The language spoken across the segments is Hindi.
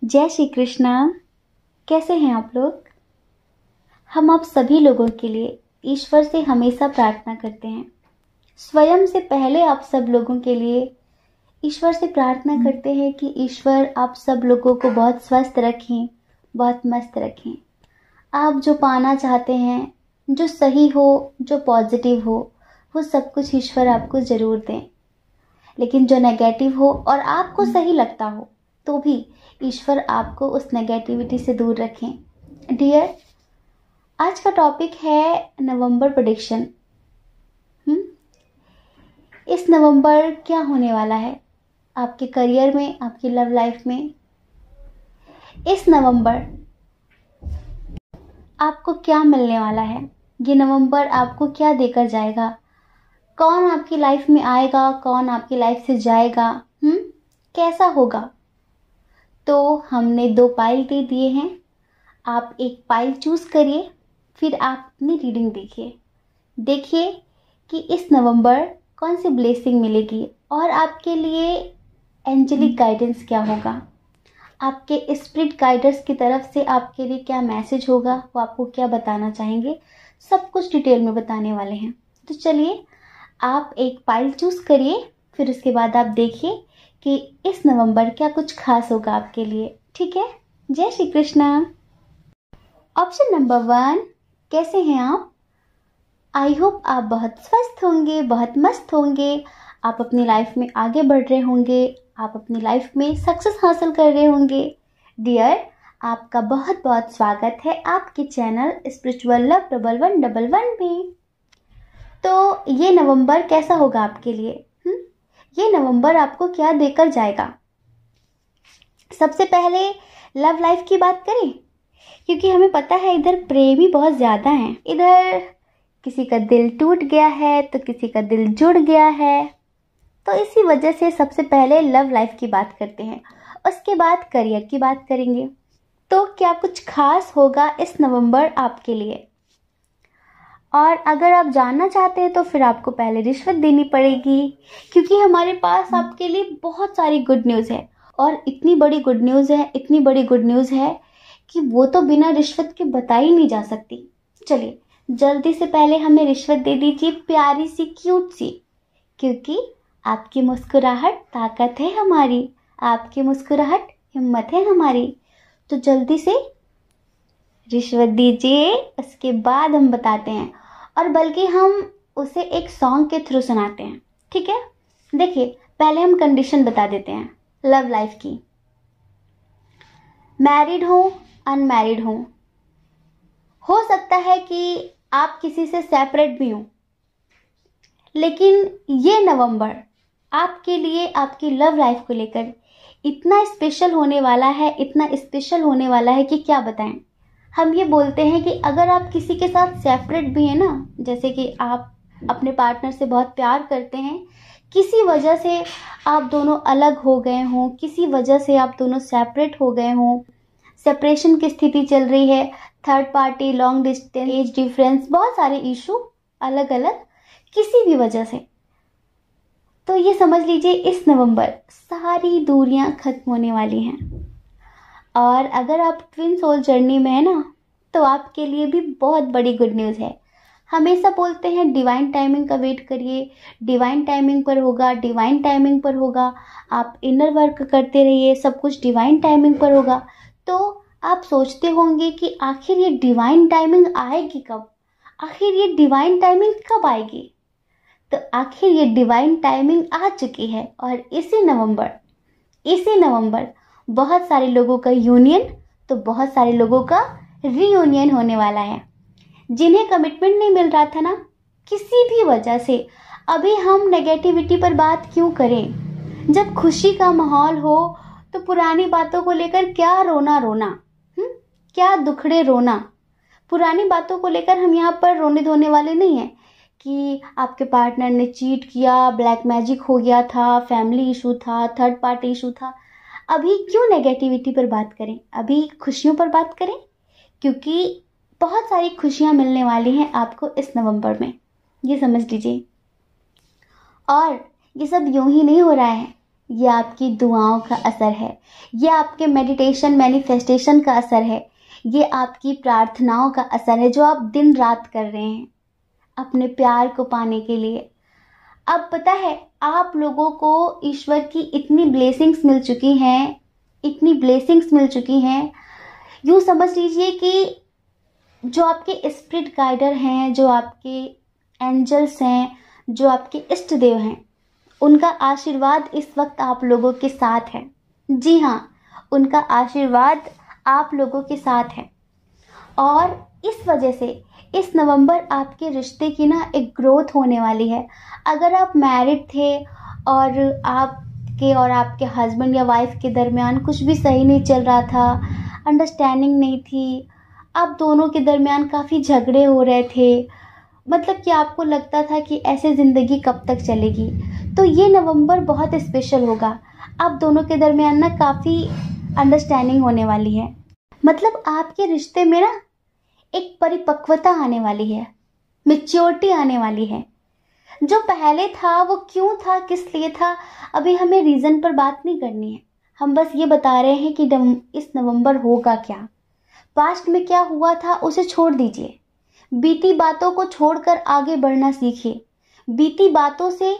जय श्री कृष्णा। कैसे हैं आप लोग? हम आप सभी लोगों के लिए ईश्वर से हमेशा प्रार्थना करते हैं। स्वयं से पहले आप सब लोगों के लिए ईश्वर से प्रार्थना करते हैं कि ईश्वर आप सब लोगों को बहुत स्वस्थ रखें, बहुत मस्त रखें। आप जो पाना चाहते हैं, जो सही हो, जो पॉजिटिव हो, वो सब कुछ ईश्वर आपको ज़रूर दें। लेकिन जो नेगेटिव हो और आपको सही लगता हो तो भी ईश्वर आपको उस नेगेटिविटी से दूर रखें। डियर, आज का टॉपिक है नवंबर प्रेडिक्शन। इस नवंबर क्या होने वाला है आपके करियर में, आपकी लव लाइफ में? इस नवंबर आपको क्या मिलने वाला है? ये नवंबर आपको क्या देकर जाएगा? कौन आपकी लाइफ में आएगा, कौन आपकी लाइफ से जाएगा? कैसा होगा? तो हमने 2 पाइल दे दिए हैं। आप एक पाइल चूज करिए, फिर आप अपनी रीडिंग देखिए कि इस नवंबर कौन सी ब्लेसिंग मिलेगी और आपके लिए एंजेलिक गाइडेंस क्या होगा, आपके स्पिरिट गाइडर्स की तरफ से आपके लिए क्या मैसेज होगा, वो आपको क्या बताना चाहेंगे, सब कुछ डिटेल में बताने वाले हैं। तो चलिए आप एक पाइल चूज करिए, फिर उसके बाद आप देखिए कि इस नवंबर क्या कुछ खास होगा आपके लिए। ठीक है? जय श्री कृष्णा। ऑप्शन नंबर 1, कैसे हैं आप? आई होप आप बहुत स्वस्थ होंगे, बहुत मस्त होंगे। आप अपनी लाइफ में आगे बढ़ रहे होंगे, आप अपनी लाइफ में सक्सेस हासिल कर रहे होंगे। डियर, आपका बहुत बहुत स्वागत है आपके चैनल स्पिरिचुअल लव 1111 में। तो ये नवंबर कैसा होगा आपके लिए? ये नवंबर आपको क्या देकर जाएगा? सबसे पहले लव लाइफ की बात करें, क्योंकि हमें पता है इधर प्रेमी बहुत ज़्यादा हैं। इधर किसी का दिल टूट गया है तो किसी का दिल जुड़ गया है। तो इसी वजह से सबसे पहले लव लाइफ की बात करते हैं, उसके बाद करियर की बात करेंगे। तो क्या कुछ खास होगा इस नवंबर आपके लिए? और अगर आप जानना चाहते हैं तो फिर आपको पहले रिश्वत देनी पड़ेगी, क्योंकि हमारे पास आपके लिए बहुत सारी गुड न्यूज़ है। और इतनी बड़ी गुड न्यूज़ है, इतनी बड़ी गुड न्यूज़ है कि वो तो बिना रिश्वत के बताई नहीं जा सकती। चलिए जल्दी से पहले हमें रिश्वत दे दीजिए, प्यारी सी, क्यूट सी, क्योंकि आपकी मुस्कुराहट ताकत है हमारी, आपकी मुस्कुराहट हिम्मत है हमारी। तो जल्दी से रिश्वत दीजिए, उसके बाद हम बताते हैं। और बल्कि हम उसे एक सॉन्ग के थ्रू सुनाते हैं। ठीक है? देखिए पहले हम कंडीशन बता देते हैं लव लाइफ की। मैरिड हो, अनमैरिड हो सकता है कि आप किसी से सेपरेट भी हो, लेकिन ये नवंबर आपके लिए आपकी लव लाइफ को लेकर इतना स्पेशल होने वाला है, इतना स्पेशल होने वाला है कि क्या बताएं। हम ये बोलते हैं कि अगर आप किसी के साथ सेपरेट भी हैं ना, जैसे कि आप अपने पार्टनर से बहुत प्यार करते हैं, किसी वजह से आप दोनों अलग हो गए हों, किसी वजह से आप दोनों सेपरेट हो गए हों, सेपरेशन की स्थिति चल रही है, third party, long distance, age difference, बहुत सारे इशू अलग अलग किसी भी वजह से, तो ये समझ लीजिए इस नवंबर सारी दूरियां खत्म होने वाली हैं। और अगर आप ट्विन सोल जर्नी में है ना, तो आपके लिए भी बहुत बड़ी गुड न्यूज़ है। हमेशा बोलते हैं डिवाइन टाइमिंग का वेट करिए, डिवाइन टाइमिंग पर होगा, डिवाइन टाइमिंग पर होगा। आप इनर वर्क करते रहिए, सब कुछ डिवाइन टाइमिंग पर होगा। तो आप सोचते होंगे कि आखिर ये डिवाइन टाइमिंग आएगी कब, आखिर ये डिवाइन टाइमिंग कब आएगी? तो आखिर ये डिवाइन टाइमिंग आ चुकी है। और इसी नवंबर बहुत सारे लोगों का यूनियन, तो बहुत सारे लोगों का रीयूनियन होने वाला है। जिन्हें कमिटमेंट नहीं मिल रहा था ना, किसी भी वजह से, अभी हम नेगेटिविटी पर बात क्यों करें? जब खुशी का माहौल हो तो पुरानी बातों को लेकर क्या रोना, क्या दुखड़े रोना। पुरानी बातों को लेकर हम यहाँ पर रोने धोने वाले नहीं हैं कि आपके पार्टनर ने चीट किया, ब्लैक मैजिक हो गया था, फैमिली इशू था, थर्ड पार्टी इशू था। अभी क्यों नेगेटिविटी पर बात करें, अभी खुशियों पर बात करें, क्योंकि बहुत सारी खुशियां मिलने वाली हैं आपको इस नवंबर में, ये समझ लीजिए। और ये सब यूं ही नहीं हो रहा है, ये आपकी दुआओं का असर है, ये आपके मेडिटेशन मैनिफेस्टेशन का असर है, ये आपकी प्रार्थनाओं का असर है जो आप दिन रात कर रहे हैं अपने प्यार को पाने के लिए। अब पता है, आप लोगों को ईश्वर की इतनी ब्लेसिंग्स मिल चुकी हैं, इतनी ब्लेसिंग्स मिल चुकी हैं, यूँ समझ लीजिए कि जो आपके स्पिरिट गाइडर हैं, जो आपके एंजल्स हैं, जो आपके इष्ट देव हैं, उनका आशीर्वाद इस वक्त आप लोगों के साथ है। जी हाँ, उनका आशीर्वाद आप लोगों के साथ है। और इस वजह से इस नवंबर आपके रिश्ते की ना एक ग्रोथ होने वाली है। अगर आप मैरिड थे और आपके और आपके हस्बैंड या वाइफ के दरमियान कुछ भी सही नहीं चल रहा था, अंडरस्टैंडिंग नहीं थी, आप दोनों के दरमियान काफ़ी झगड़े हो रहे थे, मतलब कि आपको लगता था कि ऐसे ज़िंदगी कब तक चलेगी, तो ये नवंबर बहुत स्पेशल होगा। आप दोनों के दरमियान ना काफ़ी अंडरस्टैंडिंग होने वाली है। मतलब आपके रिश्ते में ना एक परिपक्वता आने वाली है, मैच्योरिटी आने वाली है। जो पहले था वो क्यों था, किस लिए था, अभी हमें रीज़न पर बात नहीं करनी है। हम बस ये बता रहे हैं कि इस नवंबर होगा क्या, पास्ट में क्या हुआ था उसे छोड़ दीजिए, बीती बातों को छोड़कर आगे बढ़ना सीखिए, बीती बातों से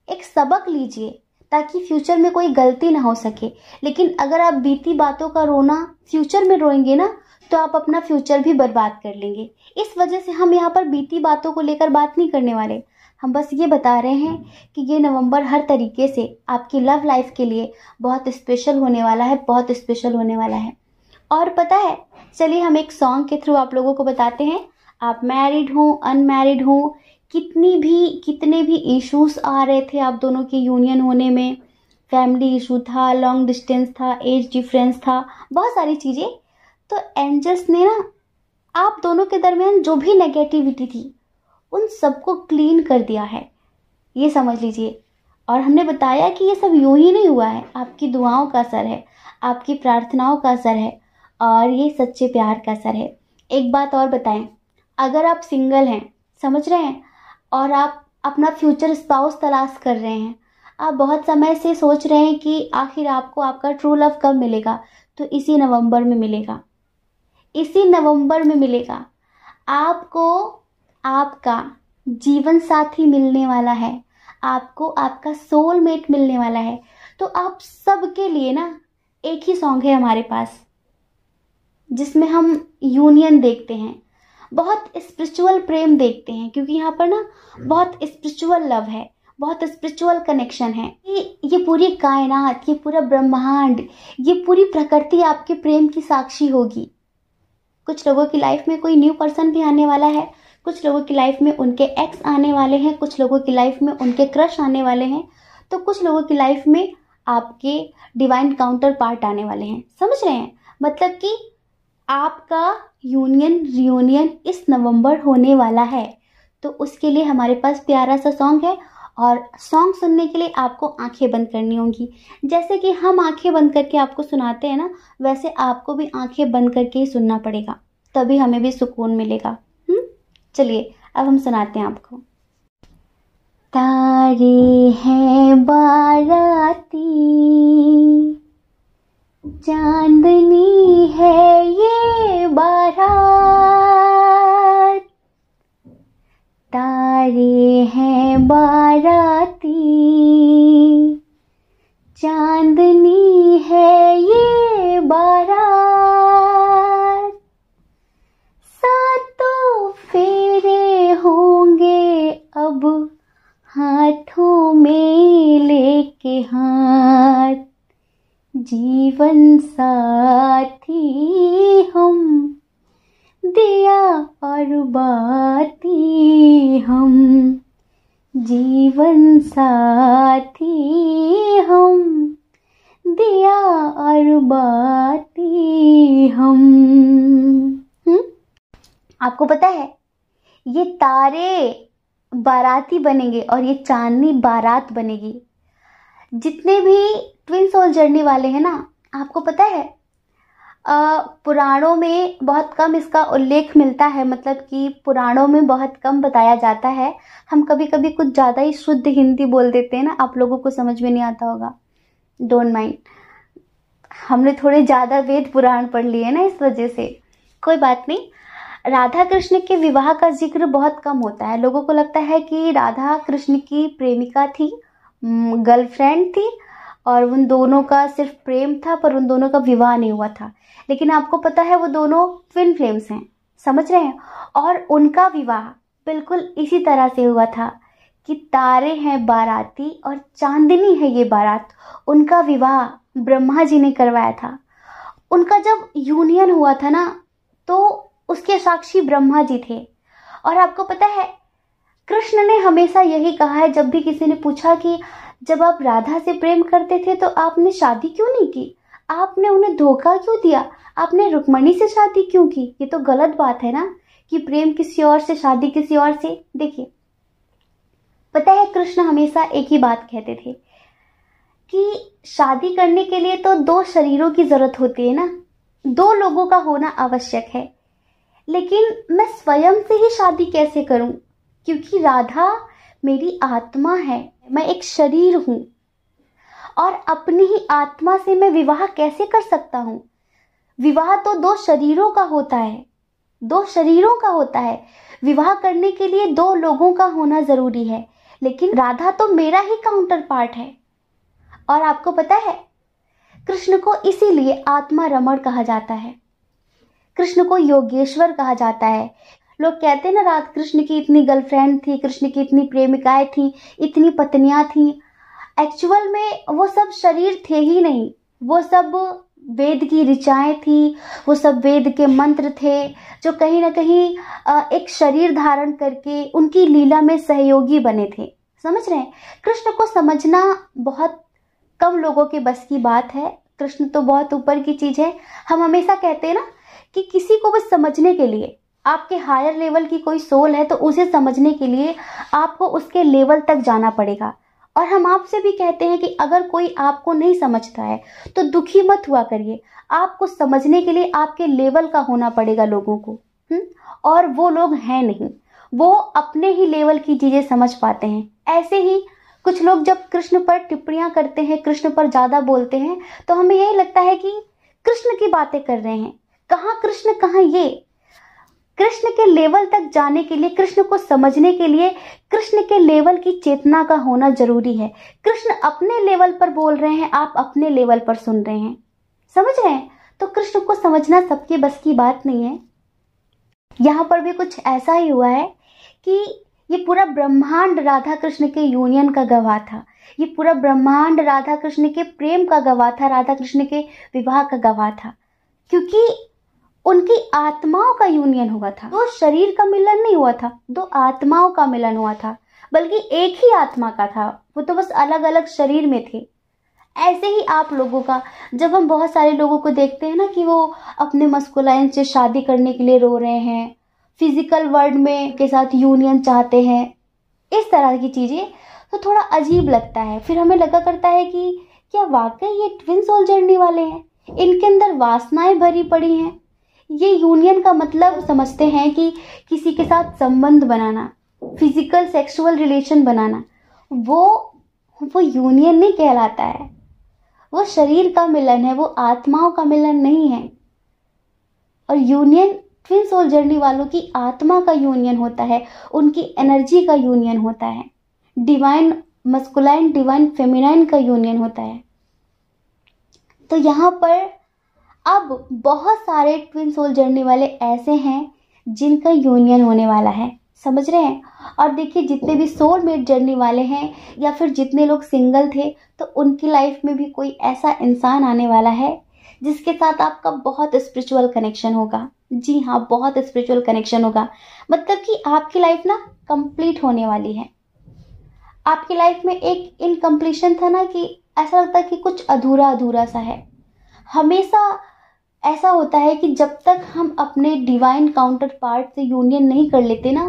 एक सबक लीजिए ताकि फ्यूचर में कोई गलती ना हो सके। लेकिन अगर आप बीती बातों का रोना फ्यूचर में रोएंगे ना, तो आप अपना फ्यूचर भी बर्बाद कर लेंगे। इस वजह से हम यहाँ पर बीती बातों को लेकर बात नहीं करने वाले। हम बस ये बता रहे हैं कि ये नवंबर हर तरीके से आपकी लव लाइफ के लिए बहुत स्पेशल होने वाला है, बहुत स्पेशल होने वाला है। और पता है, चलिए हम एक सॉन्ग के थ्रू आप लोगों को बताते हैं। आप मैरिड हो, अनमैरिड हो, कितने भी इश्यूज आ रहे थे आप दोनों के यूनियन होने में, फैमिली इशू था, लॉन्ग डिस्टेंस था, एज डिफरेंस था, बहुत सारी चीज़ें, तो एंजल्स ने ना आप दोनों के दरमियान जो भी नेगेटिविटी थी उन सबको क्लीन कर दिया है, ये समझ लीजिए। और हमने बताया कि ये सब यूं ही नहीं हुआ है, आपकी दुआओं का असर है, आपकी प्रार्थनाओं का असर है, और ये सच्चे प्यार का असर है। एक बात और बताएं, अगर आप सिंगल हैं, समझ रहे हैं, और आप अपना फ्यूचर स्पाउस तलाश कर रहे हैं, आप बहुत समय से सोच रहे हैं कि आखिर आपको आपका ट्रू लव कब मिलेगा, तो इसी नवंबर में मिलेगा, इसी नवंबर में मिलेगा। आपको आपका जीवन साथी मिलने वाला है, आपको आपका सोलमेट मिलने वाला है। तो आप सबके लिए ना एक ही सॉन्ग है हमारे पास जिसमें हम यूनियन देखते हैं, बहुत स्पिरिचुअल प्रेम देखते हैं, क्योंकि यहाँ पर ना बहुत स्पिरिचुअल लव है, बहुत स्पिरिचुअल कनेक्शन है। ये पूरी कायनात, ये पूरा ब्रह्मांड, ये पूरी प्रकृति आपके प्रेम की साक्षी होगी। कुछ लोगों की लाइफ में कोई न्यू पर्सन भी आने वाला है, कुछ लोगों की लाइफ में उनके एक्स आने वाले हैं, कुछ लोगों की लाइफ में उनके क्रश आने वाले हैं, तो कुछ लोगों की लाइफ में आपके डिवाइन काउंटर पार्ट आने वाले हैं। समझ रहे हैं, मतलब कि आपका यूनियन रियूनियन इस नवंबर होने वाला है। तो उसके लिए हमारे पास प्यारा सा सॉन्ग है, और सॉन्ग सुनने के लिए आपको आंखें बंद करनी होंगी। जैसे कि हम आंखें बंद करके आपको सुनाते हैं ना, वैसे आपको भी आंखें बंद करके ही सुनना पड़ेगा, तभी हमें भी सुकून मिलेगा। चलिए अब हम सुनाते हैं आपको। तारे हैं बाराती, चांदनी है ये बारात, तारे हैं बाराती, चांदनी है ये बारात, सातों फेरे होंगे अब हाथों में लेके हाथ, जीवन साथी हम, दिया और बाती हम, जीवन साथी हम, दिया और बाती हम। आपको पता है, ये तारे बाराती बनेंगे और ये चांदनी बारात बनेगी। जितने भी ट्विन सोल जर्नी वाले हैं ना, आपको पता है पुराणों में बहुत कम इसका उल्लेख मिलता है, मतलब कि पुराणों में बहुत कम बताया जाता है। हम कभी कभी कुछ ज़्यादा ही शुद्ध हिंदी बोल देते हैं ना, आप लोगों को समझ में नहीं आता होगा। डोंट माइंड, हमने थोड़े ज़्यादा वेद पुराण पढ़ लिए ना, इस वजह से कोई बात नहीं। राधा कृष्ण के विवाह का जिक्र बहुत कम होता है। लोगों को लगता है कि राधा कृष्ण की प्रेमिका थी, गर्लफ्रेंड थी, और उन दोनों का सिर्फ प्रेम था, पर उन दोनों का विवाह नहीं हुआ था। लेकिन आपको पता है वो दोनों ट्विन फ्लेम्स हैं, समझ रहे हैं। और उनका विवाह बिल्कुल इसी तरह से हुआ था कि तारे हैं बाराती और चांदनी है ये बारात। उनका विवाह ब्रह्मा जी ने करवाया था। उनका जब यूनियन हुआ था ना, तो उसके साक्षी ब्रह्मा जी थे। और आपको पता है, कृष्ण ने हमेशा यही कहा है, जब भी किसी ने पूछा कि जब आप राधा से प्रेम करते थे तो आपने शादी क्यों नहीं की, आपने उन्हें धोखा क्यों दिया, आपने रुक्मणी से शादी क्यों की? ये तो गलत बात है ना, कि प्रेम किसी और से, शादी किसी और से। देखिए, पता है कृष्ण हमेशा एक ही बात कहते थे कि शादी करने के लिए तो दो शरीरों की जरूरत होती है ना, दो लोगों का होना आवश्यक है। लेकिन मैं स्वयं से ही शादी कैसे करूं, क्योंकि राधा मेरी आत्मा है, मैं एक शरीर हूं, और अपनी ही आत्मा से मैं विवाह कैसे कर सकता हूं? विवाह तो दो शरीरों का होता है, दो शरीरों का होता है। विवाह करने के लिए दो लोगों का होना जरूरी है, लेकिन राधा तो मेरा ही काउंटर पार्ट है। और आपको पता है, कृष्ण को इसीलिए आत्मा रमण कहा जाता है, कृष्ण को योगेश्वर कहा जाता है। लोग कहते हैं ना, राधा कृष्ण की इतनी गर्लफ्रेंड थी, कृष्ण की इतनी प्रेमिकाएं थी, इतनी पत्नियां थी। एक्चुअल में वो सब शरीर थे ही नहीं, वो सब वेद की ऋचाएं थी, वो सब वेद के मंत्र थे, जो कहीं ना कहीं एक शरीर धारण करके उनकी लीला में सहयोगी बने थे। समझ रहे हैं? कृष्ण को समझना बहुत कम लोगों के बस की बात है। कृष्ण तो बहुत ऊपर की चीज है। हम हमेशा कहते हैं ना कि किसी को बस समझने के लिए, आपके हायर लेवल की कोई सोल है तो उसे समझने के लिए आपको उसके लेवल तक जाना पड़ेगा। और हम आपसे भी कहते हैं कि अगर कोई आपको नहीं समझता है तो दुखी मत हुआ करिए, आपको समझने के लिए आपके लेवल का होना पड़ेगा लोगों को। और वो लोग हैं नहीं, वो अपने ही लेवल की चीजें समझ पाते हैं। ऐसे ही कुछ लोग जब कृष्ण पर टिप्पणियां करते हैं, कृष्ण पर ज्यादा बोलते हैं, तो हमें यही लगता है कि कृष्ण की बातें कर रहे हैं। कहाँ कृष्ण, कहाँ ये? कृष्ण के लेवल तक जाने के लिए, कृष्ण को समझने के लिए कृष्ण के लेवल की चेतना का होना जरूरी है। कृष्ण अपने लेवल पर बोल रहे हैं, आप अपने लेवल पर सुन रहे हैं, समझ रहे हैं? तो कृष्ण को समझना सबके बस की बात नहीं है। यहाँ पर भी कुछ ऐसा ही हुआ है कि ये पूरा ब्रह्मांड राधा कृष्ण के यूनियन का गवाह था। ये पूरा ब्रह्मांड राधा कृष्ण के प्रेम का गवाह था, राधा कृष्ण के विवाह का गवाह था, क्योंकि उनकी आत्माओं का यूनियन हुआ था। दो शरीर का मिलन नहीं हुआ था, दो आत्माओं का मिलन हुआ था, बल्कि एक ही आत्मा का था। वो तो बस अलग अलग शरीर में थे। ऐसे ही आप लोगों का, जब हम बहुत सारे लोगों को देखते हैं ना कि वो अपने मस्कुलाइन से शादी करने के लिए रो रहे हैं, फिजिकल वर्ल्ड में के साथ यूनियन चाहते हैं, इस तरह की चीजें, तो थोड़ा अजीब लगता है। फिर हमें लगा करता है कि क्या वाकई ये ट्विन सोल जर्नी वाले हैं, इनके अंदर वासनाएं भरी पड़ी हैं। ये यूनियन का मतलब समझते हैं कि किसी के साथ संबंध बनाना, फिजिकल सेक्सुअल रिलेशन बनाना, वो यूनियन नहीं कहलाता है। वो शरीर का मिलन है, वो आत्माओं का मिलन नहीं है। और यूनियन ट्विन सोल जर्नी वालों की आत्मा का यूनियन होता है, उनकी एनर्जी का यूनियन होता है, डिवाइन मस्कुलाइन डिवाइन फेमिनाइन का यूनियन होता है। तो यहाँ पर अब बहुत सारे ट्विन सोल जर्नी वाले ऐसे हैं जिनका यूनियन होने वाला है, समझ रहे हैं? और देखिए, जितने भी सोलमेट जर्नी वाले हैं या फिर जितने लोग सिंगल थे, तो उनकी लाइफ में भी कोई ऐसा इंसान आने वाला है जिसके साथ आपका बहुत स्पिरिचुअल कनेक्शन होगा। जी हाँ, बहुत स्पिरिचुअल कनेक्शन होगा। मतलब कि आपकी लाइफ ना कंप्लीट होने वाली है। आपकी लाइफ में एक इनकम्प्लीशन था ना, कि ऐसा लगता है कि कुछ अधूरा अधूरा सा है। हमेशा ऐसा होता है कि जब तक हम अपने डिवाइन काउंटर पार्ट से यूनियन नहीं कर लेते ना,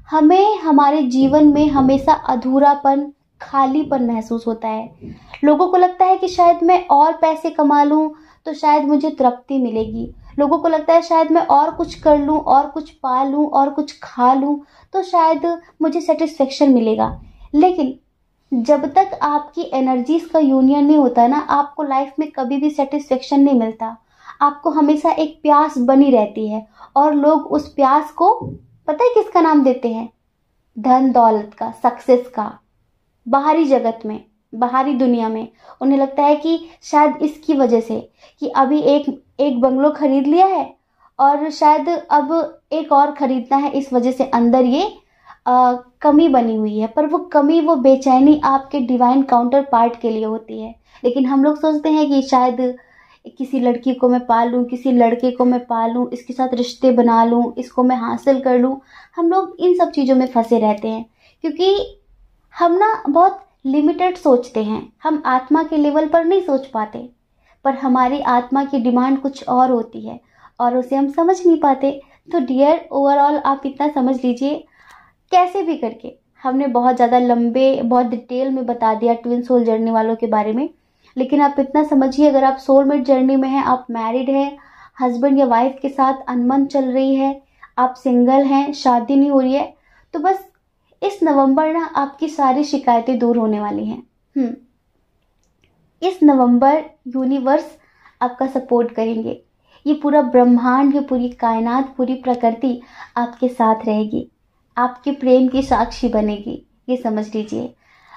हमें हमारे जीवन में हमेशा अधूरापन, खालीपन महसूस होता है। लोगों को लगता है कि शायद मैं और पैसे कमा लूं तो शायद मुझे तृप्ति मिलेगी। लोगों को लगता है शायद मैं और कुछ कर लूं, और कुछ पा लूं, और कुछ खा लूं तो शायद मुझे सेटिस्फेक्शन मिलेगा। लेकिन जब तक आपकी एनर्जीज का यूनियन नहीं होता ना, आपको लाइफ में कभी भी सेटिस्फेक्शन नहीं मिलता। आपको हमेशा एक प्यास बनी रहती है, और लोग उस प्यास को पता है किसका नाम देते हैं? धन दौलत का, सक्सेस का। बाहरी जगत में, बाहरी दुनिया में उन्हें लगता है कि शायद इसकी वजह से कि अभी एक एक बंगलो खरीद लिया है और शायद अब एक और खरीदना है, इस वजह से अंदर ये कमी बनी हुई है। पर वो कमी, वो बेचैनी आपके डिवाइन काउंटर पार्ट के लिए होती है। लेकिन हम लोग सोचते हैं कि शायद किसी लड़की को मैं पालूं, किसी लड़के को मैं पालूं, इसके साथ रिश्ते बना लूं, इसको मैं हासिल कर लूं। हम लोग इन सब चीज़ों में फंसे रहते हैं, क्योंकि हम ना बहुत लिमिटेड सोचते हैं। हम आत्मा के लेवल पर नहीं सोच पाते, पर हमारी आत्मा की डिमांड कुछ और होती है और उसे हम समझ नहीं पाते। तो डियर, ओवरऑल आप इतना समझ लीजिए, कैसे भी करके हमने बहुत ज़्यादा लंबे, बहुत डिटेल में बता दिया ट्विन सोल जर्नी वालों के बारे में। लेकिन आप इतना समझिए, अगर आप सोलमेट जर्नी में हैं, आप मैरिड हैं, हस्बैंड या वाइफ के साथ अनबन चल रही है, आप सिंगल हैं, शादी नहीं हो रही है, तो बस इस नवंबर ना आपकी सारी शिकायतें दूर होने वाली हैं। इस नवंबर यूनिवर्स आपका सपोर्ट करेंगे। ये पूरा ब्रह्मांड, ये पूरी कायनात, पूरी प्रकृति आपके साथ रहेगी, आपके प्रेम की साक्षी बनेगी। ये समझ लीजिए,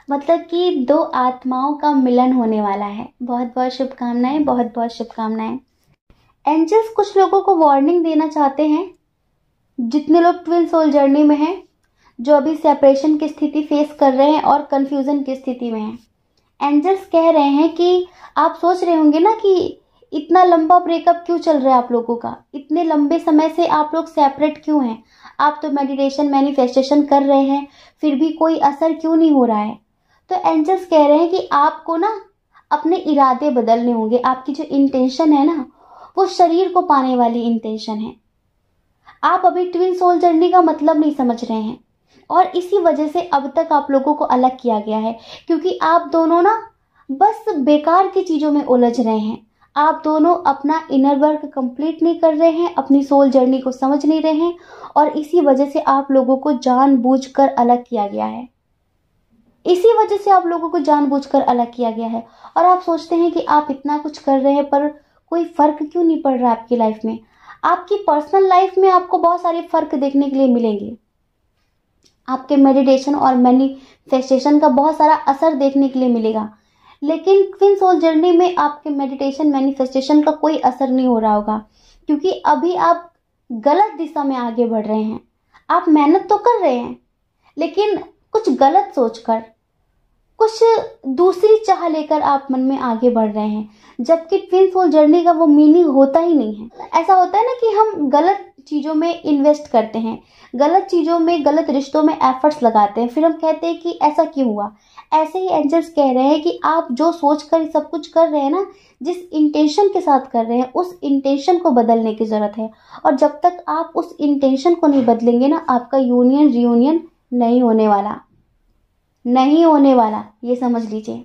मतलब कि दो आत्माओं का मिलन होने वाला है। बहुत बहुत शुभकामनाएं, बहुत बहुत शुभकामनाएं। एंजल्स कुछ लोगों को वार्निंग देना चाहते हैं, जितने लोग ट्विन सोल जर्नी में हैं, जो अभी सेपरेशन की स्थिति फेस कर रहे हैं और कंफ्यूजन की स्थिति में हैं। एंजल्स कह रहे हैं कि आप सोच रहे होंगे ना कि इतना लंबा ब्रेकअप क्यों चल रहा है आप लोगों का, इतने लंबे समय से आप लोग सेपरेट क्यों हैं, आप तो मेडिटेशन मैनिफेस्टेशन कर रहे हैं, फिर भी कोई असर क्यों नहीं हो रहा है। तो एंजल्स कह रहे हैं कि आपको ना अपने इरादे बदलने होंगे। आपकी जो इंटेंशन है ना, वो शरीर को पाने वाली इंटेंशन है। आप अभी ट्विन सोल जर्नी का मतलब नहीं समझ रहे हैं, और इसी वजह से अब तक आप लोगों को अलग किया गया है, क्योंकि आप दोनों ना बस बेकार की चीज़ों में उलझ रहे हैं। आप दोनों अपना इनर वर्क कंप्लीट नहीं कर रहे हैं, अपनी सोल जर्नी को समझ नहीं रहे हैं, और इसी वजह से आप लोगों को जानबूझकर अलग किया गया है। इसी वजह से आप लोगों को जानबूझकर अलग किया गया है। और आप सोचते हैं कि आप इतना कुछ कर रहे हैं, पर कोई फर्क क्यों नहीं पड़ रहा आपकी लाइफ में। आपकी पर्सनल लाइफ में आपको बहुत सारे फर्क देखने के लिए मिलेंगे। आपके मेडिटेशन और मैनिफेस्टेशन का बहुत सारा असर देखने के लिए मिलेगा। लेकिन ट्विन सोल जर्नी में आपके मेडिटेशन मैनिफेस्टेशन का कोई असर नहीं हो रहा होगा, क्योंकि अभी आप गलत दिशा में आगे बढ़ रहे हैं। आप मेहनत तो कर रहे हैं, लेकिन कुछ गलत सोचकर, कुछ दूसरी चाह लेकर आप मन में आगे बढ़ रहे हैं, जबकि ट्विन सोल जर्नी का वो मीनिंग होता ही नहीं है। ऐसा होता है ना कि हम गलत चीज़ों में इन्वेस्ट करते हैं, गलत चीज़ों में, गलत रिश्तों में एफर्ट्स लगाते हैं, फिर हम कहते हैं कि ऐसा क्यों हुआ। ऐसे ही एंजल्स कह रहे हैं कि आप जो सोच कर सब कुछ कर रहे हैं ना, जिस इंटेंशन के साथ कर रहे हैं, उस इंटेंशन को बदलने की ज़रूरत है। और जब तक आप उस इंटेंशन को नहीं बदलेंगे ना, आपका यूनियन रियूनियन नहीं होने वाला, नहीं होने वाला, ये समझ लीजिए।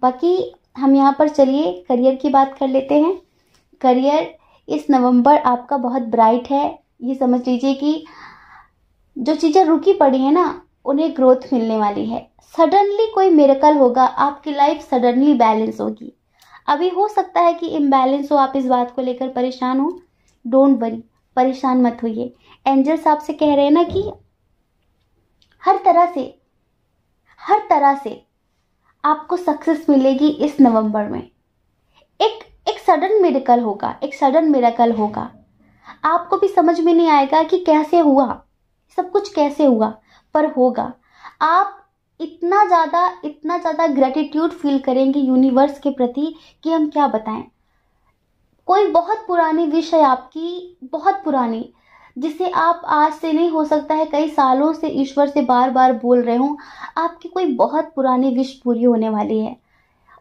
बाकी हम यहाँ पर चलिए करियर की बात कर लेते हैं। करियर इस नवंबर आपका बहुत ब्राइट है। ये समझ लीजिए कि जो चीज़ें रुकी पड़ी हैं ना, उन्हें ग्रोथ मिलने वाली है। सडनली कोई मिरेकल होगा, आपकी लाइफ सडनली बैलेंस होगी। अभी हो सकता है कि इम्बैलेंस हो, आप इस बात को लेकर परेशान हो। डोंट वरी, परेशान मत होइए। एंजल्स आपसे कह रहे हैं ना कि हर तरह से आपको सक्सेस मिलेगी इस नवंबर में। एक सडन मिरेकल होगा, एक सडन मिरेकल होगा। आपको भी समझ में नहीं आएगा कि कैसे हुआ, सब कुछ कैसे हुआ, पर होगा। आप इतना ज़्यादा ग्रेटिट्यूड फील करेंगे यूनिवर्स के प्रति कि हम क्या बताएं। कोई बहुत पुरानी विश है आपकी, बहुत पुरानी, जिसे आप आज से नहीं, हो सकता है कई सालों से ईश्वर से बार बार बोल रहे हो। आपकी कोई बहुत पुरानी विश पूरी होने वाली है।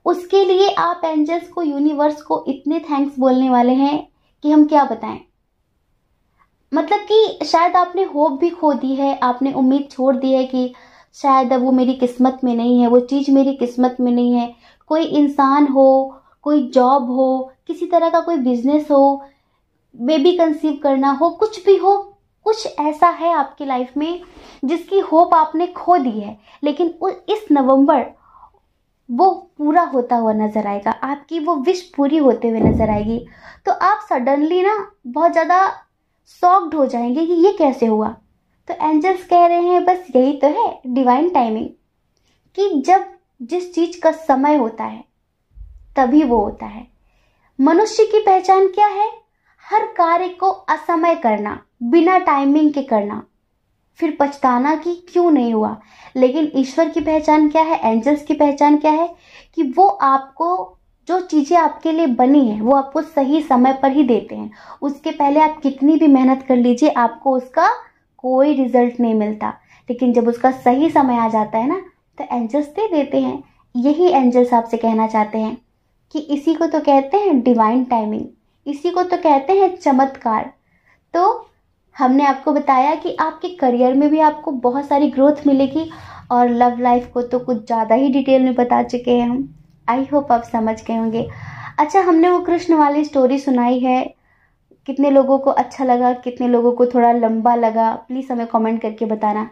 उसके लिए आप एंजल्स को, यूनिवर्स को इतने थैंक्स बोलने वाले हैं कि हम क्या बताएं। मतलब कि शायद आपने होप भी खो दी है, आपने उम्मीद छोड़ दी है कि शायद अब वो मेरी किस्मत में नहीं है, वो चीज़ मेरी किस्मत में नहीं है। कोई इंसान हो, कोई जॉब हो, किसी तरह का कोई बिजनेस हो, बेबी कंसीव करना हो, कुछ भी हो, कुछ ऐसा है आपकी लाइफ में जिसकी होप आपने खो दी है। लेकिन इस नवंबर वो पूरा होता हुआ नजर आएगा, आपकी वो विश पूरी होते हुए नजर आएगी। तो आप सडनली ना बहुत ज़्यादा शॉक्ड हो जाएंगे कि ये कैसे हुआ। तो एंजल्स कह रहे हैं बस यही तो है डिवाइन टाइमिंग, कि जब जिस चीज का समय होता है तभी वो होता है। मनुष्य की पहचान क्या है? हर कार्य को असमय करना, बिना टाइमिंग के करना, फिर पछताना कि क्यों नहीं हुआ। लेकिन ईश्वर की पहचान क्या है, एंजल्स की पहचान क्या है? कि वो आपको जो चीजें आपके लिए बनी है वो आपको सही समय पर ही देते हैं। उसके पहले आप कितनी भी मेहनत कर लीजिए आपको उसका कोई रिजल्ट नहीं मिलता, लेकिन जब उसका सही समय आ जाता है ना तो एंजल्स दे देते हैं। यही एंजल्स आपसे कहना चाहते हैं कि इसी को तो कहते हैं डिवाइन टाइमिंग, इसी को तो कहते हैं चमत्कार। तो हमने आपको बताया कि आपके करियर में भी आपको बहुत सारी ग्रोथ मिलेगी, और लव लाइफ को तो कुछ ज़्यादा ही डिटेल में बता चुके हैं हम। आई होप आप समझ गए होंगे। अच्छा, हमने वो कृष्ण वाली स्टोरी सुनाई है, कितने लोगों को अच्छा लगा, कितने लोगों को थोड़ा लंबा लगा, प्लीज़ हमें कमेंट करके बताना।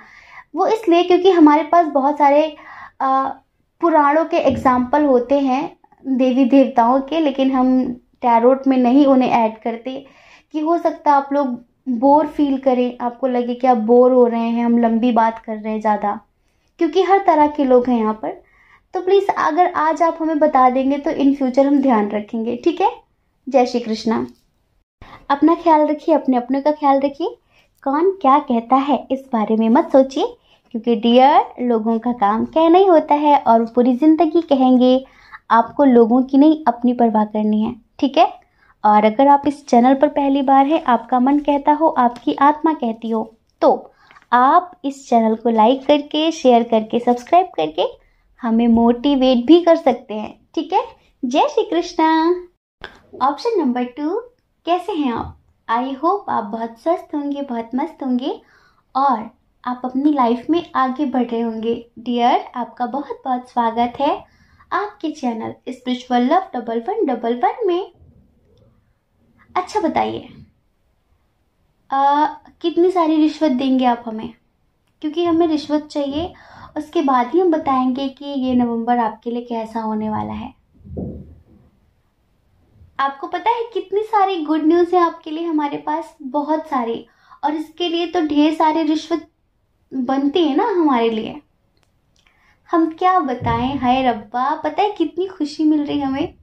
वो इसलिए क्योंकि हमारे पास बहुत सारे पुराणों के एग्जाम्पल होते हैं देवी देवताओं के, लेकिन हम टैरोट में नहीं उन्हें ऐड करते, कि हो सकता है आप लोग बोर फील करें, आपको लगे कि आप बोर हो रहे हैं, हम लंबी बात कर रहे हैं ज़्यादा, क्योंकि हर तरह के लोग हैं यहाँ पर। तो प्लीज़ अगर आज आप हमें बता देंगे तो इन फ्यूचर हम ध्यान रखेंगे, ठीक है। जय श्री कृष्णा। अपना ख्याल रखिए, अपने अपने का ख्याल रखिए। कौन क्या कहता है इस बारे में मत सोचिए, क्योंकि डियर लोगों का काम कहना ही होता है और वो पूरी जिंदगी कहेंगे। आपको लोगों की नहीं अपनी परवाह करनी है, ठीक है। और अगर आप इस चैनल पर पहली बार हैं, आपका मन कहता हो, आपकी आत्मा कहती हो, तो आप इस चैनल को लाइक करके, शेयर करके, सब्सक्राइब करके हमें मोटिवेट भी कर सकते हैं, ठीक है। जय श्री कृष्णा। ऑप्शन नंबर 2, कैसे हैं आप? आई होप आप बहुत स्वस्थ होंगे, बहुत मस्त होंगे और आप अपनी लाइफ में आगे बढ़ रहे होंगे। डियर, आपका बहुत बहुत स्वागत है आपके चैनल स्पिरिचुअल लव 1111 में। अच्छा बताइए, कितनी सारी रिश्वत देंगे आप हमें? क्योंकि हमें रिश्वत चाहिए, उसके बाद ही हम बताएंगे कि ये नवंबर आपके लिए कैसा होने वाला है। आपको पता है कितनी सारी गुड न्यूज़ है आपके लिए हमारे पास, बहुत सारी, और इसके लिए तो ढेर सारी रिश्वत बनती है ना हमारे लिए। हम क्या बताएं, हाय रब्बा, पता है कितनी खुशी मिल रही है हमें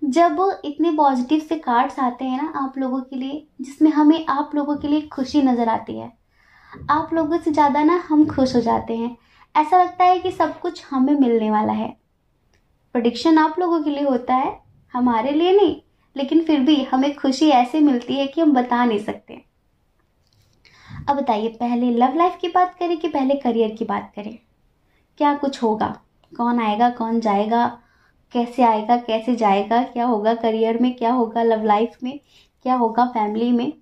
जब इतने पॉजिटिव से कार्ड्स आते हैं ना आप लोगों के लिए, जिसमें हमें आप लोगों के लिए खुशी नजर आती है। आप लोगों से ज़्यादा ना हम खुश हो जाते हैं, ऐसा लगता है कि सब कुछ हमें मिलने वाला है। प्रेडिक्शन आप लोगों के लिए होता है, हमारे लिए नहीं, लेकिन फिर भी हमें खुशी ऐसे मिलती है कि हम बता नहीं सकते। अब बताइए, पहले लव लाइफ की बात करें कि पहले करियर की बात करें? क्या कुछ होगा, कौन आएगा कौन जाएगा, कैसे आएगा कैसे जाएगा, क्या होगा करियर में, क्या होगा लव लाइफ में, क्या होगा फैमिली में,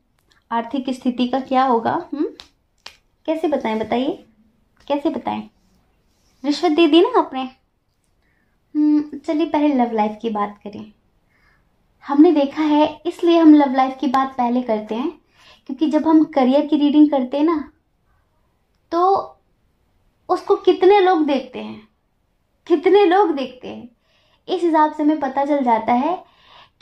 आर्थिक स्थिति का क्या होगा, कैसे बताएं? बताइए कैसे बताएं? रिश्वत दे दी ना आपने। चलिए पहले लव लाइफ की बात करें। हमने देखा है, इसलिए हम लव लाइफ की बात पहले करते हैं, क्योंकि जब हम करियर की रीडिंग करते हैं ना तो उसको कितने लोग देखते हैं, कितने लोग देखते हैं, इस हिसाब से हमें पता चल जाता है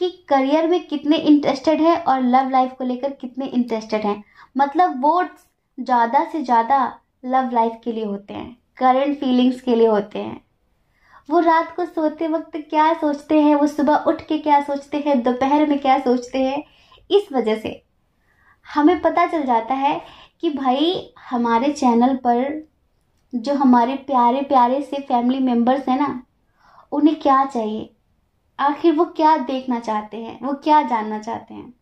कि करियर में कितने इंटरेस्टेड है और लव लाइफ को लेकर कितने इंटरेस्टेड हैं। मतलब वोट्स ज़्यादा से ज़्यादा लव लाइफ के लिए होते हैं, करंट फीलिंग्स के लिए होते हैं। वो रात को सोते वक्त क्या सोचते हैं, वो सुबह उठ के क्या सोचते हैं, दोपहर में क्या सोचते हैं, इस वजह से हमें पता चल जाता है कि भाई हमारे चैनल पर जो हमारे प्यारे प्यारे से फैमिली मेम्बर्स हैं ना, उन्हें क्या चाहिए, आखिर वो क्या देखना चाहते हैं, वो क्या जानना चाहते हैं।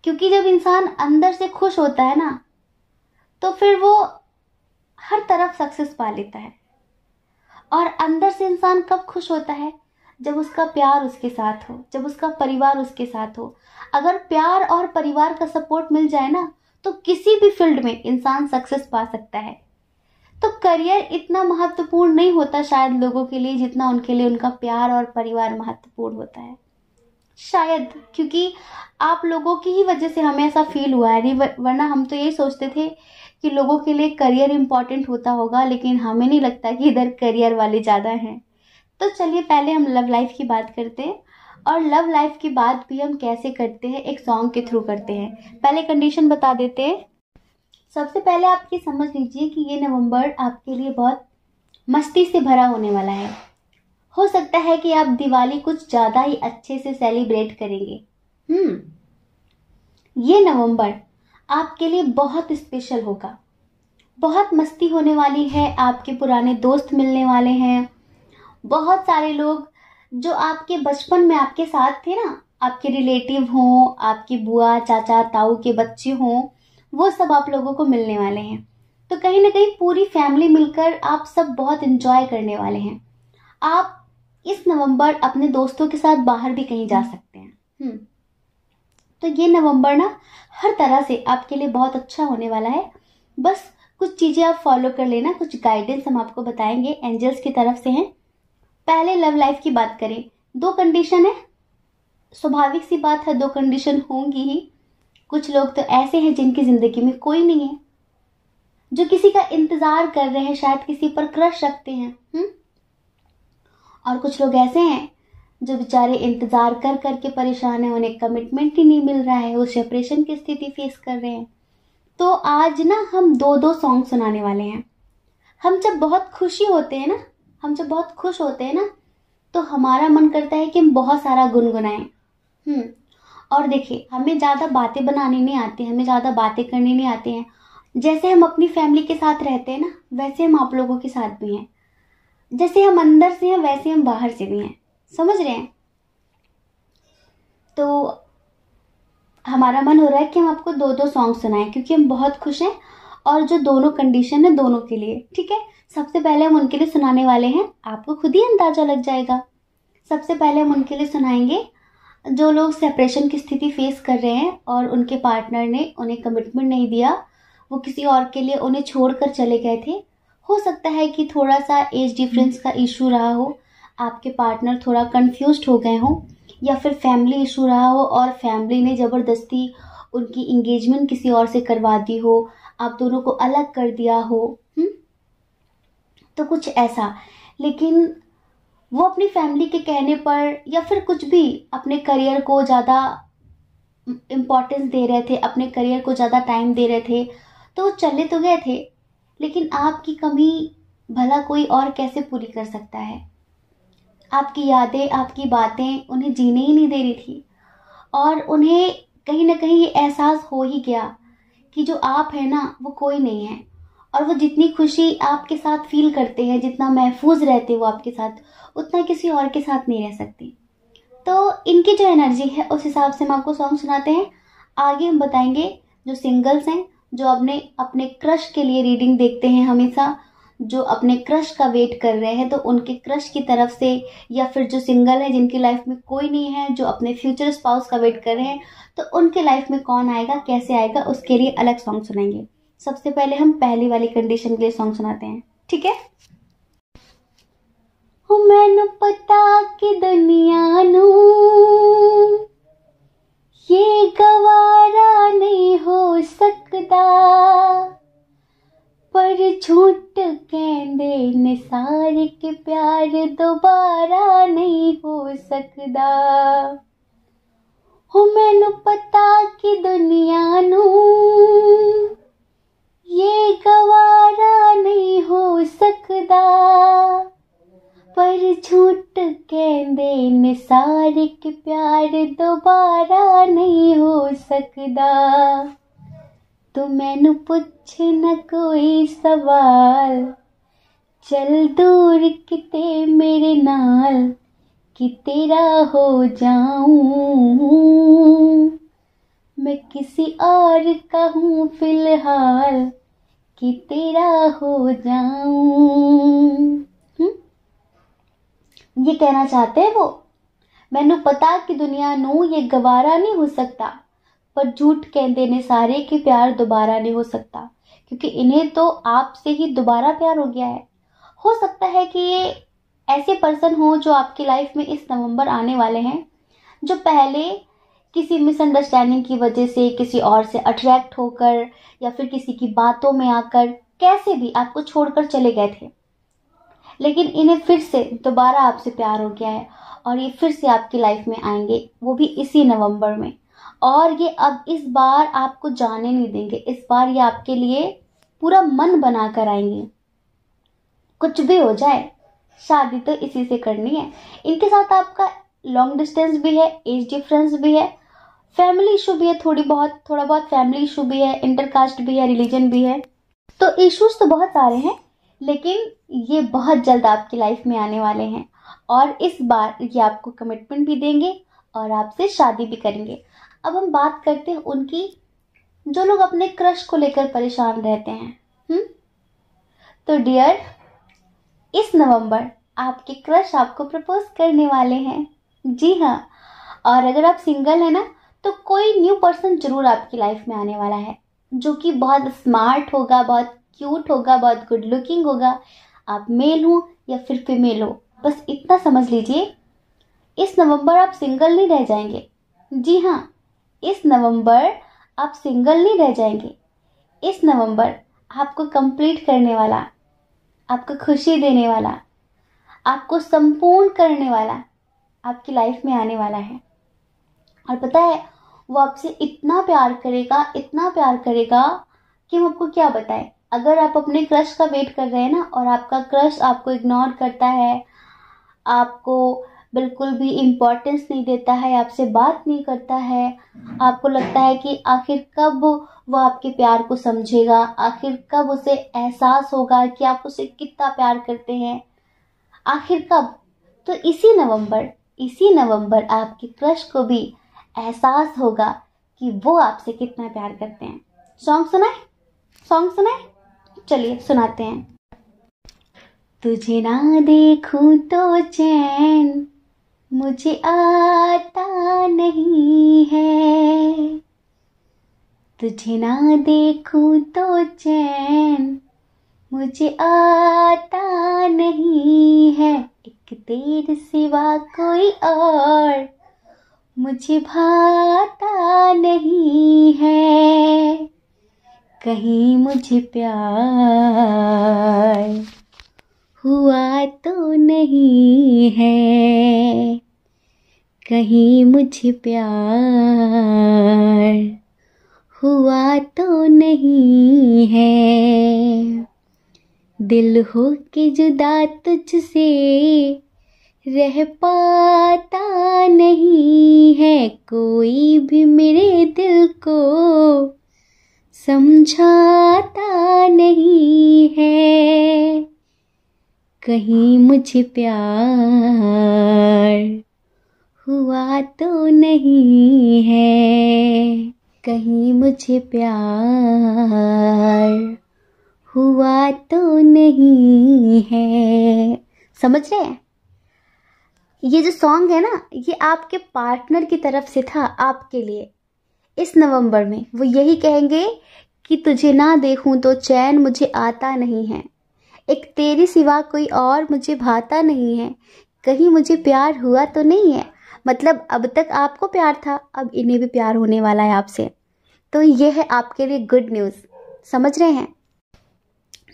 क्योंकि जब इंसान अंदर से खुश होता है ना तो फिर वो हर तरफ सक्सेस पा लेता है। और अंदर से इंसान कब खुश होता है? जब उसका प्यार उसके साथ हो, जब उसका परिवार उसके साथ हो। अगर प्यार और परिवार का सपोर्ट मिल जाए ना तो किसी भी फील्ड में इंसान सक्सेस पा सकता है। तो करियर इतना महत्वपूर्ण नहीं होता शायद लोगों के लिए जितना उनके लिए उनका प्यार और परिवार महत्वपूर्ण होता है। शायद क्योंकि आप लोगों की ही वजह से हमें ऐसा फील हुआ है, नहीं वरना हम तो यही सोचते थे कि लोगों के लिए करियर इम्पोर्टेंट होता होगा, लेकिन हमें नहीं लगता कि इधर करियर वाले ज़्यादा हैं। तो चलिए पहले हम लव लाइफ की बात करते हैं, और लव लाइफ की बात भी हम कैसे करते हैं, एक सॉन्ग के थ्रू करते हैं। पहले कंडीशन बता देते हैं। सबसे पहले आप ये समझ लीजिए कि ये नवंबर आपके लिए बहुत मस्ती से भरा होने वाला है। हो सकता है कि आप दिवाली कुछ ज़्यादा ही अच्छे से सेलिब्रेट करेंगे। ये नवंबर आपके लिए बहुत स्पेशल होगा। बहुत मस्ती होने वाली है, आपके पुराने दोस्त मिलने वाले हैं, बहुत सारे लोग जो आपके बचपन में आपके साथ थे ना, आपके रिलेटिव हों, आपकी बुआ चाचा ताऊ के बच्चे हों, वो सब आप लोगों को मिलने वाले हैं। तो कहीं ना कहीं पूरी फैमिली मिलकर आप सब बहुत एंजॉय करने वाले हैं। आप इस नवंबर अपने दोस्तों के साथ बाहर भी कहीं जा सकते हैं। तो ये नवंबर ना हर तरह से आपके लिए बहुत अच्छा होने वाला है। बस कुछ चीज़ें आप फॉलो कर लेना, कुछ गाइडेंस हम आपको बताएंगे, एंजल्स की तरफ से हैं। पहले लव लाइफ की बात करें, 2 कंडीशन है, स्वाभाविक सी बात है 2 कंडीशन होंगी ही। कुछ लोग तो ऐसे हैं जिनकी ज़िंदगी में कोई नहीं है, जो किसी का इंतज़ार कर रहे हैं, शायद किसी पर क्रश रखते हैं। और कुछ लोग ऐसे हैं जो बेचारे इंतज़ार कर कर के परेशान हैं, उन्हें कमिटमेंट ही नहीं मिल रहा है, वो सेपरेशन की स्थिति फेस कर रहे हैं। तो आज ना हम 2 सॉन्ग सुनाने वाले हैं। हम जब बहुत खुश होते हैं ना, तो हमारा मन करता है कि हम बहुत सारा गुनगुनाएं। और देखिए, हमें ज़्यादा बातें बनानी नहीं आती, हमें ज़्यादा बातें करनी नहीं आती हैं। जैसे हम अपनी फैमिली के साथ रहते हैं ना, वैसे हम आप लोगों के साथ भी हैं। जैसे हम अंदर से हैं, वैसे हम बाहर से भी हैं। समझ रहे हैं? तो हमारा मन हो रहा है कि हम आपको 2 सॉन्ग सुनाएं, क्योंकि हम बहुत खुश हैं। और जो दोनों कंडीशन है, दोनों के लिए ठीक है। सबसे पहले हम उनके लिए सुनाने वाले हैं, आपको खुद ही अंदाजा लग जाएगा। सबसे पहले हम उनके लिए सुनाएंगे जो लोग सेपरेशन की स्थिति फेस कर रहे हैं और उनके पार्टनर ने उन्हें कमिटमेंट नहीं दिया, वो किसी और के लिए उन्हें छोड़कर चले गए थे। हो सकता है कि थोड़ा सा एज डिफरेंस का इशू रहा हो, आपके पार्टनर थोड़ा कंफ्यूज्ड हो गए हों, या फिर फैमिली इशू रहा हो और फैमिली ने ज़बरदस्ती उनकी इंगेजमेंट किसी और से करवा दी हो, आप दोनों को अलग कर दिया हो। तो कुछ ऐसा। लेकिन वो अपनी फैमिली के कहने पर या फिर कुछ भी अपने करियर को ज़्यादा इम्पोर्टेंस दे रहे थे, अपने करियर को ज़्यादा टाइम दे रहे थे, तो वो चले तो गए थे, लेकिन आपकी कमी भला कोई और कैसे पूरी कर सकता है। आपकी यादें, आपकी बातें उन्हें जीने ही नहीं दे रही थी, और उन्हें कहीं ना कहीं ये एहसास हो ही गया कि जो आप है ना, वो कोई नहीं है। और वो जितनी खुशी आपके साथ फील करते हैं, जितना महफूज रहते वो आपके साथ, उतना किसी और के साथ नहीं रह सकते। तो इनकी जो एनर्जी है उस हिसाब से हम आपको सॉन्ग सुनाते हैं। आगे हम बताएंगे जो सिंगल्स हैं, जो अपने अपने क्रश के लिए रीडिंग देखते हैं हमेशा, जो अपने क्रश का वेट कर रहे हैं, तो उनके क्रश की तरफ से, या फिर जो सिंगल है जिनकी लाइफ में कोई नहीं है, जो अपने फ्यूचर स्पाउस का वेट कर रहे हैं, तो उनके लाइफ में कौन आएगा, कैसे आएगा, उसके लिए अलग सॉन्ग सुनाएंगे। सबसे पहले हम पहली वाली कंडीशन के लिए सॉन्ग सुनाते हैं, ठीक है। मैनू पता कि दुनिया नू ये गवारा नहीं हो सकता, पर झूठ कहंदे ने सारे के प्यार दोबारा नहीं हो सकदा। मैनू पता कि दुनिया नू ये गवारा नहीं हो सकदा, पर झूठ कहंदे ने सारे के प्यार दोबारा नहीं हो सकदा। तो मैनू पुछ न कोई सवाल, चल दूर किते मेरे नाल, कि तेरा हो जाऊं, मैं किसी और का हूँ फिलहाल, कि तेरा हो जाऊं। ये कहना चाहते हैं वो, मैनू पता कि दुनिया नू ये गवारा नहीं हो सकता, पर झूठ कहते ने सारे कि प्यार दोबारा नहीं हो सकता, क्योंकि इन्हें तो आपसे ही दोबारा प्यार हो गया है। हो सकता है कि ये ऐसे पर्सन हो जो आपकी लाइफ में इस नवंबर आने वाले हैं, जो पहले किसी मिसअंडरस्टैंडिंग की वजह से किसी और से अट्रैक्ट होकर या फिर किसी की बातों में आकर कैसे भी आपको छोड़कर चले गए थे, लेकिन इन्हें फिर से दोबारा आपसे प्यार हो गया है और ये फिर से आपकी लाइफ में आएंगे, वो भी इसी नवंबर में। और ये अब इस बार आपको जाने नहीं देंगे, इस बार ये आपके लिए पूरा मन बना कर आएंगे। कुछ भी हो जाए, शादी तो इसी से करनी है। इनके साथ आपका लॉन्ग डिस्टेंस भी है, एज डिफरेंस भी है, फैमिली इशू भी है, थोड़ा बहुत फैमिली इशू भी है, इंटरकास्ट भी है, रिलीजन भी है। तो इश्यूज तो बहुत सारे हैं, लेकिन ये बहुत जल्द आपकी लाइफ में आने वाले हैं और इस बार ये आपको कमिटमेंट भी देंगे और आपसे शादी भी करेंगे। अब हम बात करते हैं उनकी, जो लोग अपने क्रश को लेकर परेशान रहते हैं। तो डियर, इस नवंबर आपके क्रश आपको प्रपोज करने वाले हैं। जी हाँ, और अगर आप सिंगल है ना, तो कोई न्यू पर्सन जरूर आपकी लाइफ में आने वाला है, जो कि बहुत स्मार्ट होगा, बहुत क्यूट होगा, बहुत गुड लुकिंग होगा। आप मेल हो या फिर फीमेल हो, बस इतना समझ लीजिए, इस नवंबर आप सिंगल नहीं रह जाएंगे। जी हाँ, इस नवंबर आप सिंगल नहीं रह जाएंगे। इस नवंबर आपको कंप्लीट करने वाला, आपको खुशी देने वाला, आपको संपूर्ण करने वाला आपकी लाइफ में आने वाला है। और पता है, वो आपसे इतना प्यार करेगा, इतना प्यार करेगा कि हम आपको क्या बताएं। अगर आप अपने क्रश का वेट कर रहे हैं ना, और आपका क्रश आपको इग्नोर करता है, आपको बिल्कुल भी इम्पोर्टेंस नहीं देता है, आपसे बात नहीं करता है, आपको लगता है कि आखिर कब वो आपके प्यार को समझेगा, आखिर कब उसे एहसास होगा कि आप उसे कितना प्यार करते हैं, आखिर कब। तो इसी नवंबर आपके क्रश को भी एहसास होगा कि वो आपसे कितना प्यार करते हैं। सॉन्ग सुनाए? चलिए सुनाते हैं। तुझे ना देखूं तो चैन मुझे आता नहीं है, तुझे ना देखूं तो चैन मुझे आता नहीं है, एक तेरे सिवा कोई और मुझे भाता नहीं है, कहीं मुझे प्यार हुआ तो नहीं है, कहीं मुझे प्यार हुआ तो नहीं है, दिल हो के जुदा तुझसे रह पाता नहीं है, कोई भी मेरे दिल को समझाता नहीं है, कहीं मुझे प्यार हुआ तो नहीं है, कहीं मुझे प्यार हुआ तो नहीं है। समझ रहे हैं? ये जो सॉन्ग है ना, ये आपके पार्टनर की तरफ से था आपके लिए। इस नवंबर में वो यही कहेंगे कि तुझे ना देखूं तो चैन मुझे आता नहीं है, एक तेरी सिवा कोई और मुझे भाता नहीं है, कहीं मुझे प्यार हुआ तो नहीं है। मतलब अब तक आपको प्यार था, अब इन्हें भी प्यार होने वाला है आपसे। तो ये है आपके लिए गुड न्यूज़। समझ रहे हैं?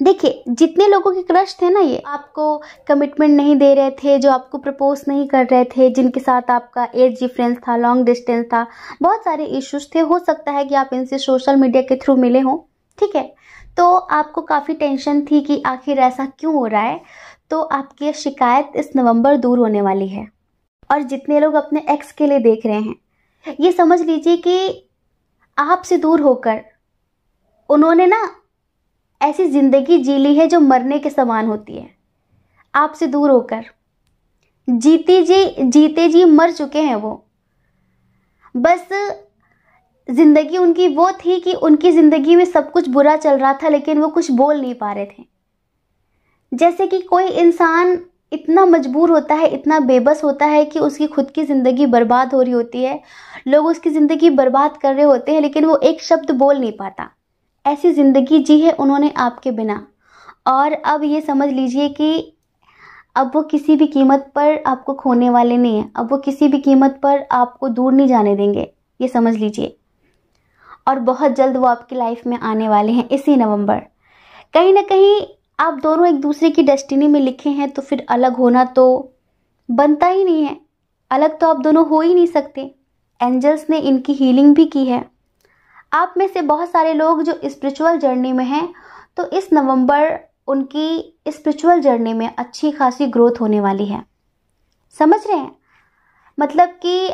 देखिए, जितने लोगों के क्रश थे ना, ये आपको कमिटमेंट नहीं दे रहे थे, जो आपको प्रपोज नहीं कर रहे थे, जिनके साथ आपका एज डिफरेंस था, लॉन्ग डिस्टेंस था, बहुत सारे इश्यूज थे। हो सकता है कि आप इनसे सोशल मीडिया के थ्रू मिले हों, ठीक है। तो आपको काफ़ी टेंशन थी कि आखिर ऐसा क्यों हो रहा है। तो आपकी शिकायत इस नवंबर दूर होने वाली है। और जितने लोग अपने एक्स के लिए देख रहे हैं, ये समझ लीजिए कि आपसे दूर होकर उन्होंने ना ऐसी ज़िंदगी जी ली है जो मरने के समान होती है। आपसे दूर होकर जीते जी मर चुके हैं वो। बस ज़िंदगी उनकी वो थी कि उनकी ज़िंदगी में सब कुछ बुरा चल रहा था, लेकिन वो कुछ बोल नहीं पा रहे थे। जैसे कि कोई इंसान इतना मजबूर होता है, इतना बेबस होता है कि उसकी खुद की ज़िंदगी बर्बाद हो रही होती है, लोग उसकी ज़िंदगी बर्बाद कर रहे होते हैं, लेकिन वो एक शब्द बोल नहीं पाता। ऐसी ज़िंदगी जी है उन्होंने आपके बिना। और अब ये समझ लीजिए कि अब वो किसी भी कीमत पर आपको खोने वाले नहीं हैं। अब वो किसी भी कीमत पर आपको दूर नहीं जाने देंगे, ये समझ लीजिए। और बहुत जल्द वो आपकी लाइफ में आने वाले हैं, इसी नवंबर। कहीं ना कहीं आप दोनों एक दूसरे की डेस्टिनी में लिखे हैं, तो फिर अलग होना तो बनता ही नहीं है। अलग तो आप दोनों हो ही नहीं सकते। एंजल्स ने इनकी हीलिंग भी की है। आप में से बहुत सारे लोग जो स्पिरिचुअल जर्नी में हैं, तो इस नवंबर उनकी स्पिरिचुअल जर्नी में अच्छी खासी ग्रोथ होने वाली है। समझ रहे हैं? मतलब कि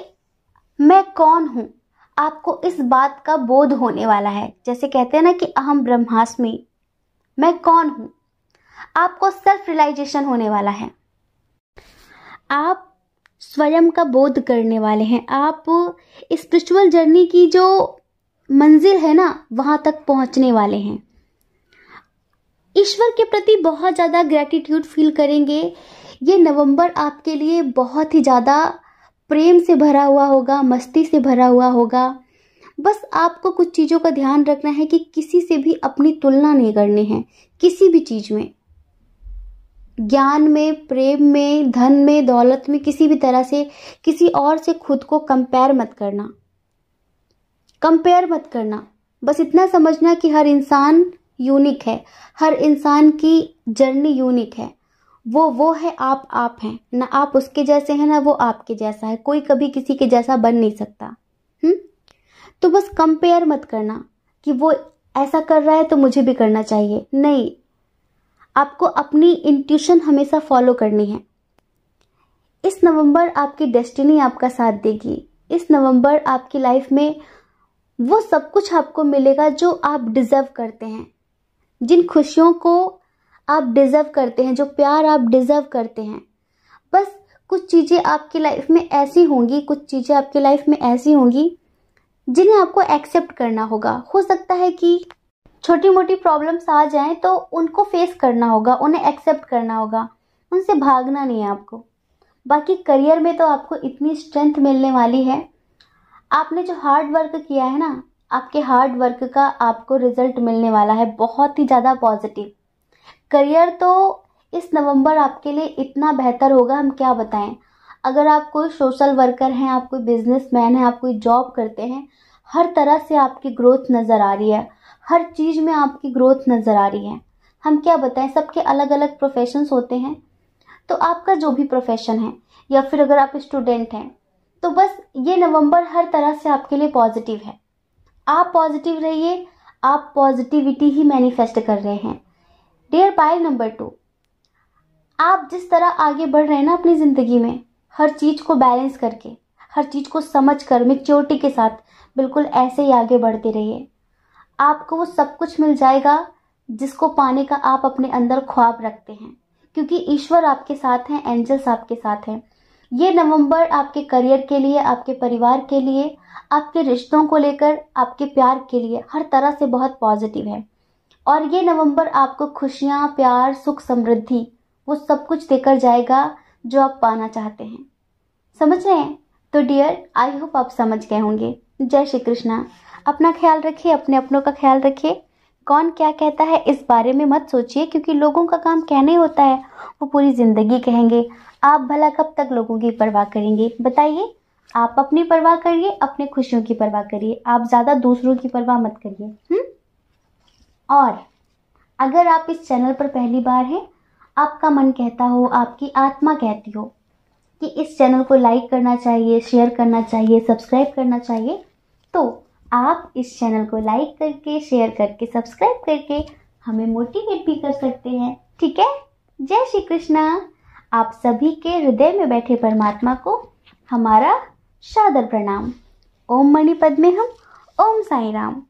मैं कौन हूँ, आपको इस बात का बोध होने वाला है। जैसे कहते हैं ना कि अहम ब्रह्मास्मि, मैं कौन हूँ, आपको सेल्फ रियलाइजेशन होने वाला है। आप स्वयं का बोध करने वाले हैं। आप स्पिरिचुअल जर्नी की जो मंजिल है ना, वहां तक पहुंचने वाले हैं। ईश्वर के प्रति बहुत ज़्यादा ग्रैटिट्यूड फील करेंगे। ये नवंबर आपके लिए बहुत ही ज़्यादा प्रेम से भरा हुआ होगा, मस्ती से भरा हुआ होगा। बस आपको कुछ चीज़ों का ध्यान रखना है कि किसी से भी अपनी तुलना नहीं करनी है, किसी भी चीज़ में, ज्ञान में, प्रेम में, धन में, दौलत में, किसी भी तरह से किसी और से खुद को कंपेयर मत करना। कंपेयर मत करना। बस इतना समझना कि हर इंसान यूनिक है, हर इंसान की जर्नी यूनिक है। वो है, आप हैं ना। आप उसके जैसे हैं ना वो आपके जैसा है। कोई कभी किसी के जैसा बन नहीं सकता। तो बस कंपेयर मत करना कि वो ऐसा कर रहा है तो मुझे भी करना चाहिए। नहीं, आपको अपनी इंट्यूशन हमेशा फॉलो करनी है। इस नवंबर आपकी डेस्टिनी आपका साथ देगी। इस नवंबर आपकी लाइफ में वो सब कुछ आपको मिलेगा जो आप डिजर्व करते हैं, जिन खुशियों को आप डिजर्व करते हैं, जो प्यार आप डिजर्व करते हैं। बस कुछ चीज़ें आपकी लाइफ में ऐसी होंगी, कुछ चीज़ें आपकी लाइफ में ऐसी होंगी जिन्हें आपको एक्सेप्ट करना होगा। हो सकता है कि छोटी मोटी प्रॉब्लम्स आ जाएं तो उनको फेस करना होगा, उन्हें एक्सेप्ट करना होगा, उनसे भागना नहीं है आपको। बाकी करियर में तो आपको इतनी स्ट्रेंथ मिलने वाली है। आपने जो हार्ड वर्क किया है ना, आपके हार्ड वर्क का आपको रिजल्ट मिलने वाला है, बहुत ही ज़्यादा पॉजिटिव। करियर तो इस नवंबर आपके लिए इतना बेहतर होगा, हम क्या बताएं। अगर आप कोई सोशल वर्कर हैं, आप कोई बिजनेसमैन हैं, आप कोई जॉब करते हैं, हर तरह से आपकी ग्रोथ नज़र आ रही है। हर चीज़ में आपकी ग्रोथ नज़र आ रही है। हम क्या बताएं, सबके अलग अलग प्रोफेशंस होते हैं। तो आपका जो भी प्रोफेशन है, या फिर अगर आप स्टूडेंट हैं, तो बस ये नवंबर हर तरह से आपके लिए पॉजिटिव है। आप पॉजिटिव रहिए। आप पॉजिटिविटी ही मैनिफेस्ट कर रहे हैं। डियर पाइल नंबर 2, आप जिस तरह आगे बढ़ रहे हैं ना अपनी ज़िंदगी में, हर चीज़ को बैलेंस करके, हर चीज़ को समझ कर, मैच्योरिटी के साथ बिल्कुल ऐसे ही आगे बढ़ते रहिए। आपको वो सब कुछ मिल जाएगा जिसको पाने का आप अपने अंदर ख्वाब रखते हैं, क्योंकि ईश्वर आपके साथ हैं, एंजल्स आपके साथ हैं। ये नवंबर आपके करियर के लिए, आपके परिवार के लिए, आपके रिश्तों को लेकर, आपके प्यार के लिए हर तरह से बहुत पॉजिटिव है। और ये नवंबर आपको खुशियाँ, प्यार, सुख, समृद्धि, वो सब कुछ देकर जाएगा जो आप पाना चाहते हैं। समझ रहे हैं? तो डियर, आई होप आप समझ गए होंगे। जय श्री कृष्णा। अपना ख्याल रखिए, अपने अपनों का ख्याल रखिए। कौन क्या कहता है इस बारे में मत सोचिए, क्योंकि लोगों का काम कहना ही होता है, वो पूरी जिंदगी कहेंगे। आप भला कब तक लोगों की परवाह करेंगे, बताइए। आप अपनी परवाह करिए, अपने खुशियों की परवाह करिए। आप ज़्यादा दूसरों की परवाह मत करिए। और अगर आप इस चैनल पर पहली बार हैं, आपका मन कहता हो, आपकी आत्मा कहती हो कि इस चैनल को लाइक करना चाहिए, शेयर करना चाहिए, सब्सक्राइब करना चाहिए, तो आप इस चैनल को लाइक करके, शेयर करके, सब्सक्राइब करके हमें मोटिवेट भी कर सकते हैं। ठीक है? जय श्री कृष्णा। आप सभी के हृदय में बैठे परमात्मा को हमारा सादर प्रणाम। ओम मणि पद्मे हम, ओम साई राम।